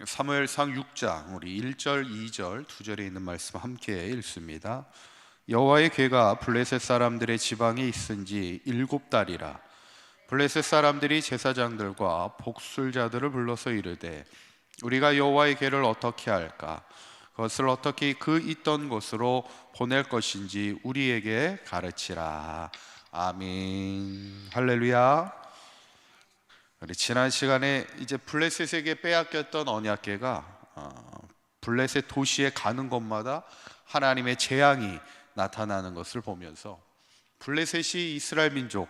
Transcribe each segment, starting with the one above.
사무엘상 6장 우리 1절, 2절 두 절에 있는 말씀 함께 읽습니다. 여호와의 궤가 블레셋 사람들의 지방에 있은지 7달이라. 블레셋 사람들이 제사장들과 복술자들을 불러서 이르되 우리가 여호와의 궤를 어떻게 할까? 그것을 어떻게 그 있던 곳으로 보낼 것인지 우리에게 가르치라. 아멘. 할렐루야. 우리 지난 시간에 이제 블레셋에게 빼앗겼던 언약궤가 블레셋 도시에 가는 곳마다 하나님의 재앙이 나타나는 것을 보면서 블레셋이 이스라엘 민족,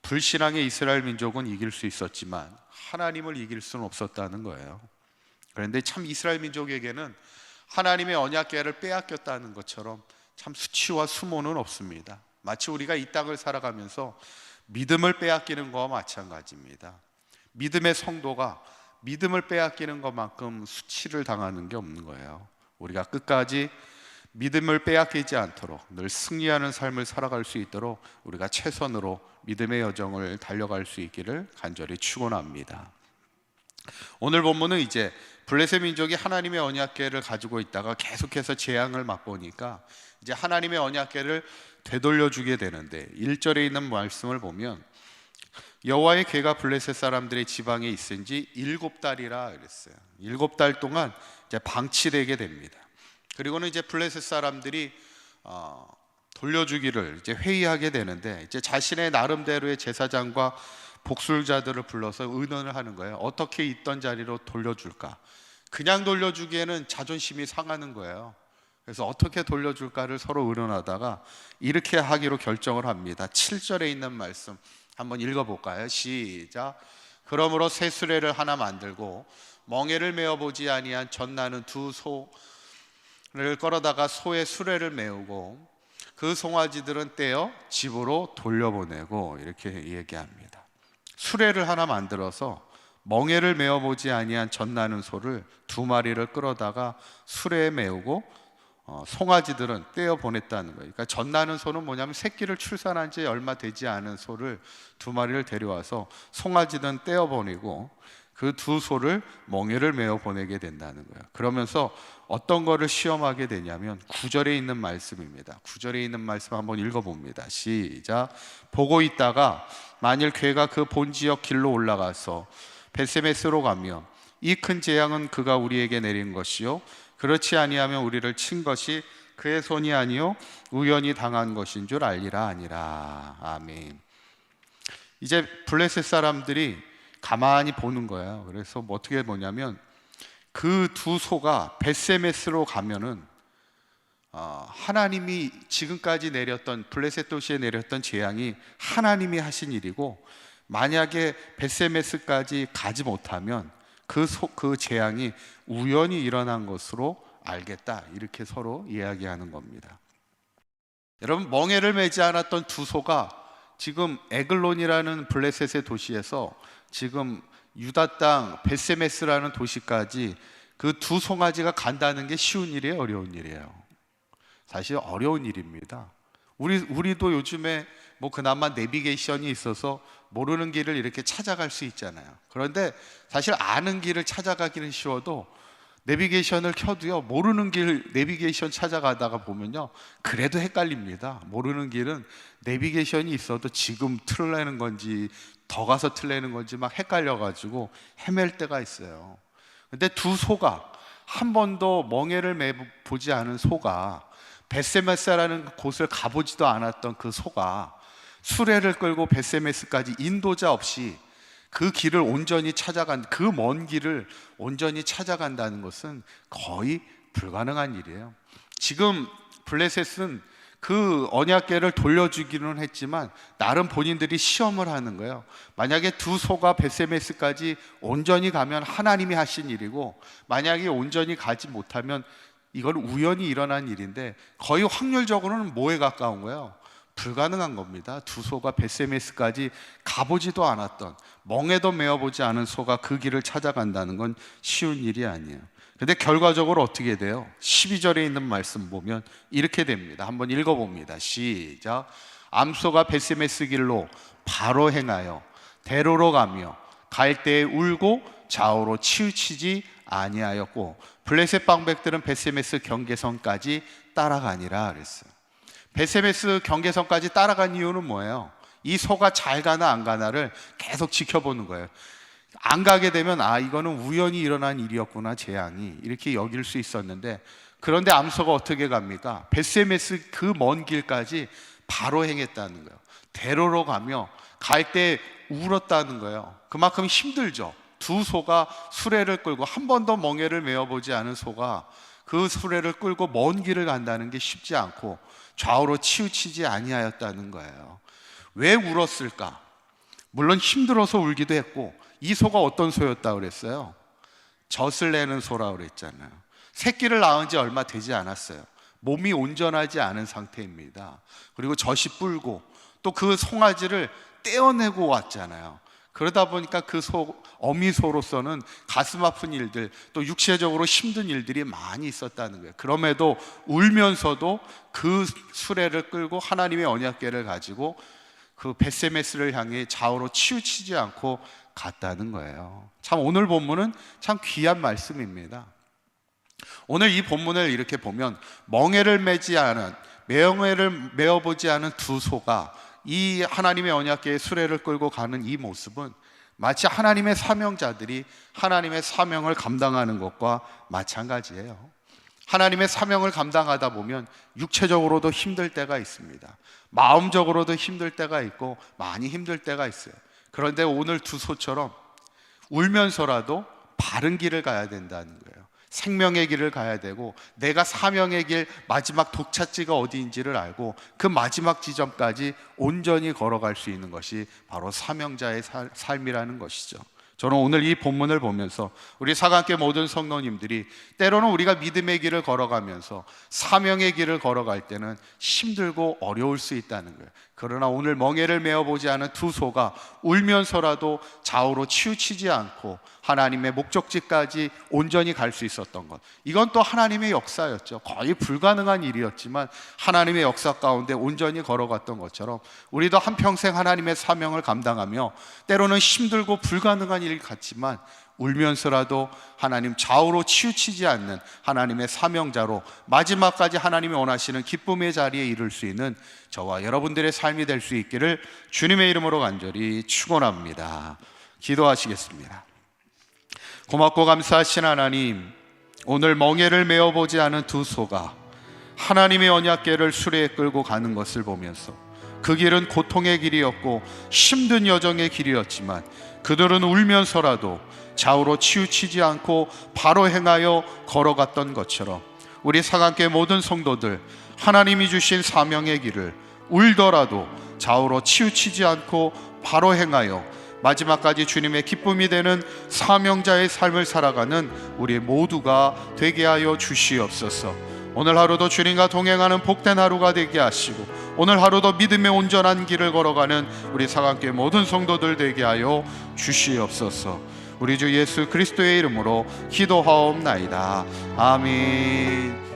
불신앙의 이스라엘 민족은 이길 수 있었지만 하나님을 이길 수는 없었다는 거예요. 그런데 참 이스라엘 민족에게는 하나님의 언약궤를 빼앗겼다는 것처럼 참 수치와 수모는 없습니다. 마치 우리가 이 땅을 살아가면서 믿음을 빼앗기는 것과 마찬가지입니다. 믿음의 성도가 믿음을 빼앗기는 것만큼 수치를 당하는 게 없는 거예요. 우리가 끝까지 믿음을 빼앗기지 않도록 늘 승리하는 삶을 살아갈 수 있도록 우리가 최선으로 믿음의 여정을 달려갈 수 있기를 간절히 축원합니다. 오늘 본문은 이제 블레셋 민족이 하나님의 언약궤를 가지고 있다가 계속해서 재앙을 맛보니까 이제 하나님의 언약궤를 되돌려주게 되는데 1절에 있는 말씀을 보면 여호와의 궤가 블레셋 사람들의 지방에 있은지 7달이라 그랬어요. 7달 동안 이제 방치되게 됩니다. 그리고는 이제 블레셋 사람들이 돌려주기를 이제 회의하게 되는데 이제 자신의 나름대로의 제사장과 복술자들을 불러서 의논을 하는 거예요. 어떻게 있던 자리로 돌려줄까? 그냥 돌려주기에는 자존심이 상하는 거예요. 그래서 어떻게 돌려줄까를 서로 의논하다가 이렇게 하기로 결정을 합니다. 7절에 있는 말씀 한번 읽어볼까요? 시작. 그러므로 새 수레를 하나 만들고 멍에를 메어보지 아니한 젖나는 두 소를 끌어다가 소의 수레를 메우고 그 송아지들은 떼어 집으로 돌려보내고 이렇게 얘기합니다. 수레를 하나 만들어서 멍에를 메어보지 아니한 젖나는 소를 2마리를 끌어다가 수레에 메우고 송아지들은 떼어 보냈다는 거예요. 그러니까 젖나는 소는 뭐냐면 새끼를 출산한 지 얼마 되지 않은 소를 2마리를 데려와서 송아지는 떼어 보내고 그 두 소를 멍에를 메어 보내게 된다는 거예요. 그러면서 어떤 거를 시험하게 되냐면 9절에 있는 말씀입니다. 9절에 있는 말씀 한번 읽어봅니다. 시작. 보고 있다가 만일 궤가 그 본지역 길로 올라가서 벳세메스로 가면 이 큰 재앙은 그가 우리에게 내린 것이요 그렇지 아니하면 우리를 친 것이 그의 손이 아니요 우연히 당한 것인 줄 알리라 아니라. 아멘. 이제 블레셋 사람들이 가만히 보는 거예요. 그래서 뭐 어떻게 보냐면 그 두 소가 벳세메스로 가면은 하나님이 지금까지 내렸던 블레셋 도시에 내렸던 재앙이 하나님이 하신 일이고 만약에 벳세메스까지 가지 못하면 그 재앙이 우연히 일어난 것으로 알겠다, 이렇게 서로 이야기하는 겁니다. 여러분, 멍에를 매지 않았던 두 소가 지금 에글론이라는 블레셋의 도시에서 지금 유다 땅 벳세메스라는 도시까지 그 두 송아지가 간다는 게 쉬운 일이에요, 어려운 일이에요? 사실 어려운 일입니다. 우리도 요즘에 뭐 그나마 내비게이션이 있어서 모르는 길을 이렇게 찾아갈 수 있잖아요. 그런데 사실 아는 길을 찾아가기는 쉬워도 내비게이션을 켜도요, 모르는 길 내비게이션 찾아가다가 보면요, 그래도 헷갈립니다. 모르는 길은 내비게이션이 있어도 지금 틀리는 건지 더 가서 틀리는 건지 막 헷갈려가지고 헤맬 때가 있어요. 근데 두 소가, 한 번도 멍에를 매보지 않은 소가, 벳세메스라는 곳을 가보지도 않았던 그 소가 수레를 끌고 벳세메스까지 인도자 없이 그 길을 온전히 찾아간, 그 먼 길을 온전히 찾아간다는 것은 거의 불가능한 일이에요. 지금 블레셋은 그 언약궤를 돌려주기는 했지만 나름 본인들이 시험을 하는 거예요. 만약에 두 소가 벳세메스까지 온전히 가면 하나님이 하신 일이고, 만약에 온전히 가지 못하면 이건 우연히 일어난 일인데 거의 확률적으로는 뭐에 가까운 거예요? 불가능한 겁니다. 두 소가 벳세메스까지 가보지도 않았던, 멍에도 메어보지 않은 소가 그 길을 찾아간다는 건 쉬운 일이 아니에요. 근데 결과적으로 어떻게 돼요? 12절에 있는 말씀 보면 이렇게 됩니다. 한번 읽어봅니다. 시작. 암소가 벳세메스 길로 바로 행하여 대로로 가며 갈 때에 울고 좌우로 치우치지 아니하였고 블레셋 방백들은 벳세메스 경계선까지 따라가니라 그랬어요. 벳세메스 경계선까지 따라간 이유는 뭐예요? 이 소가 잘 가나 안 가나를 계속 지켜보는 거예요. 안 가게 되면 이거는 우연히 일어난 일이었구나, 재앙이, 이렇게 여길 수 있었는데, 그런데 암소가 어떻게 갑니까? 벳세메스 그 먼 길까지 바로 행했다는 거예요. 대로로 가며 갈 때 울었다는 거예요. 그만큼 힘들죠. 두 소가 수레를 끌고, 한 번도 멍에를 메어보지 않은 소가 그 수레를 끌고 먼 길을 간다는 게 쉽지 않고 좌우로 치우치지 아니하였다는 거예요. 왜 울었을까? 물론 힘들어서 울기도 했고, 이 소가 어떤 소였다고 그랬어요? 젖을 내는 소라고 그랬잖아요. 새끼를 낳은 지 얼마 되지 않았어요. 몸이 온전하지 않은 상태입니다. 그리고 젖이 불고 또 그 송아지를 떼어내고 왔잖아요. 그러다 보니까 그 어미소로서는 가슴 아픈 일들, 또 육체적으로 힘든 일들이 많이 있었다는 거예요. 그럼에도 울면서도 그 수레를 끌고 하나님의 언약궤를 가지고 그 벳세메스를 향해 좌우로 치우치지 않고 갔다는 거예요. 참 오늘 본문은 참 귀한 말씀입니다. 오늘 이 본문을 이렇게 보면 멍에를 메어보지 않은 두 소가 이 하나님의 언약궤의 수레를 끌고 가는 이 모습은 마치 하나님의 사명자들이 하나님의 사명을 감당하는 것과 마찬가지예요. 하나님의 사명을 감당하다 보면 육체적으로도 힘들 때가 있습니다. 마음적으로도 힘들 때가 있고 많이 힘들 때가 있어요. 그런데 오늘 두 소처럼 울면서라도 바른 길을 가야 된다는 거예요. 생명의 길을 가야 되고, 내가 사명의 길 마지막 독착지가 어디인지를 알고 그 마지막 지점까지 온전히 걸어갈 수 있는 것이 바로 사명자의 삶이라는 것이죠. 저는 오늘 이 본문을 보면서 우리 사관계 모든 성도님들이 때로는 우리가 믿음의 길을 걸어가면서 사명의 길을 걸어갈 때는 힘들고 어려울 수 있다는 거예요. 그러나 오늘 멍에를 메어보지 않은 두 소가 울면서라도 좌우로 치우치지 않고 하나님의 목적지까지 온전히 갈 수 있었던 것, 이건 또 하나님의 역사였죠. 거의 불가능한 일이었지만 하나님의 역사 가운데 온전히 걸어갔던 것처럼 우리도 한평생 하나님의 사명을 감당하며 때로는 힘들고 불가능한 일 같지만 울면서라도 하나님 좌우로 치우치지 않는 하나님의 사명자로 마지막까지 하나님이 원하시는 기쁨의 자리에 이를 수 있는 저와 여러분들의 삶이 될 수 있기를 주님의 이름으로 간절히 축원합니다. 기도하시겠습니다. 고맙고 감사하신 하나님, 오늘 멍에를 메어보지 않은 두 소가 하나님의 언약궤를 수레에 끌고 가는 것을 보면서 그 길은 고통의 길이었고 힘든 여정의 길이었지만 그들은 울면서라도 좌우로 치우치지 않고 바로 행하여 걸어갔던 것처럼 우리 사관계 모든 성도들, 하나님이 주신 사명의 길을 울더라도 좌우로 치우치지 않고 바로 행하여 마지막까지 주님의 기쁨이 되는 사명자의 삶을 살아가는 우리 모두가 되게 하여 주시옵소서. 오늘 하루도 주님과 동행하는 복된 하루가 되게 하시고 오늘 하루도 믿음의 온전한 길을 걸어가는 우리 사관계 모든 성도들 되게 하여 주시옵소서. 우리 주 예수 그리스도의 이름으로 기도하옵나이다. 아멘.